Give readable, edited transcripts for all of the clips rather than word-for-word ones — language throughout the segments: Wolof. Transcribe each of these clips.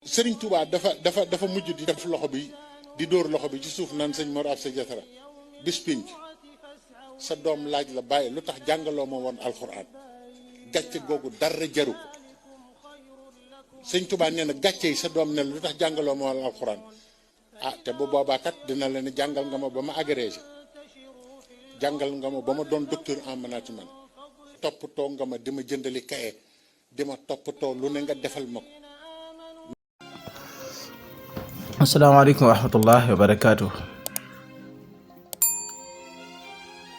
Sëriñ Tuubaa dafa mujj di def loxo bi di dóor loxo bi ci suuf naan sëñ Mor Absa Jatara bis pinc sa doom laaj la bàyyi lu tax jàngaloo ma woon alxuraan gàcce googu dara jaru ko. Sëñ Tuubaa nee na gàcce yi sa doom ne lu tax jàngaloo ma woon alxuraan ah te bu boobaa kat dina la ne jàngal nga ma ba ma agrégé jàngal nga ma ba ma doon docteur en management toppatoo nga ma di ma jëndali kaye di ma toppatoo lu ne nga defal ma ko. asalaamaaleykum wa rahmatullahi wa barakaatu.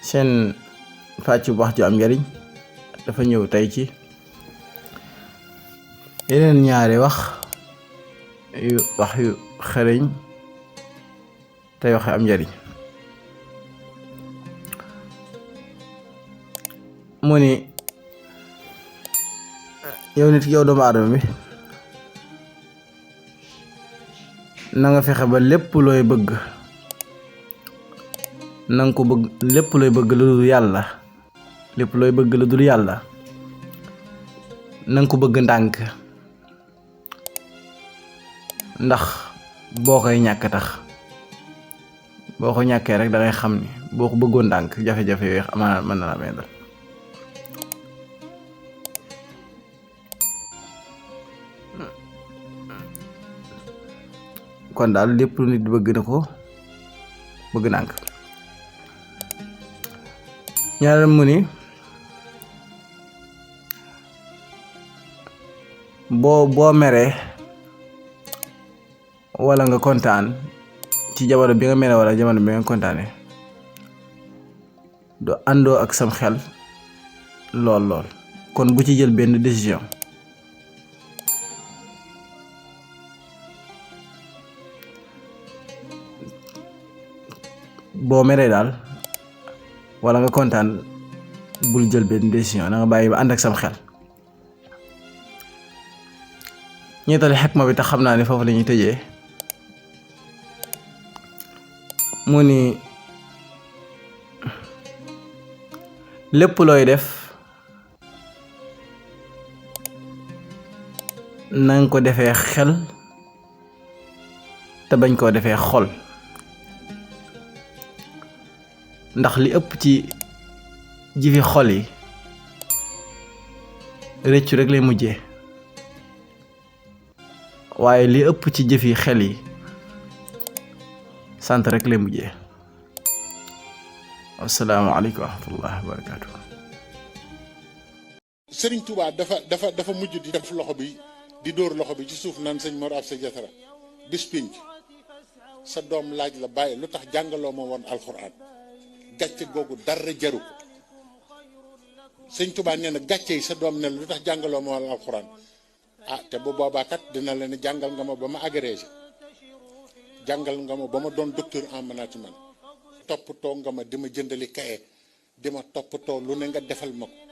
seen fàcc wax ju am njariñ dafa ñëw tey ci yeneen ñaari wax yu xereñ tey waxe am njariñ. mu ni yow nit ki yow doomu aadama bi na nga fexe ba lépp looy bëgg na nga ko bëgg lépp looy bëgg lu dul yàlla na nga ko bëgg ndànk ndax boo koy ñàkk tax boo ko ñàkkee rek dangay xam ni boo ko bëggoon ndànk jafe-jafe yooyu amaana mën na la may dal. kon daal lépp lu nit bëgg na ko bëgg ndànk. ñaareel mu ni boo meree wala nga kontaan ci jamono bi nga meree wala jamono bi nga kontaane do àndoo ak sam xel lool kon bu ci jël benn décision. boo meree daal wala nga kontaan bul jël benn décision na nga bàyyi ba ànd ak sam xel. ñettali xikma bi tax xam naa ne foofu la ñuy tëjee mu ni lépp looy def na nga ko defee xel te bañ koo defee xol. ndax li ëpp ci jifi xol yi rëccu rek lay mujjee waaye li ëpp ci jëfi xel yi sant rek lay mujjee. asalaamaaleykum wa rahmatullahi wa barakaatu. Sëriñ Tuubaa dafa mujj di def loxo bi di dóor loxo bi ci suuf naan sëñ Mor Absa Jatara bis pinc sa doom laaj la bàyyi lu tax jàngaloo ma woon alxuraan gàcce googu dara jaru ko. Sëñ Tuubaa nee na gàcce yi sa doom ne lu tax jàngaloo ma woon alxuraan ah te bu boobaa kat dina la ne jàngal nga ma ba ma agrégé jàngal nga ma ba ma doon docteur en management toppatoo nga ma di ma jëndali kaye di ma toppatoo lu ne nga defal ma ko.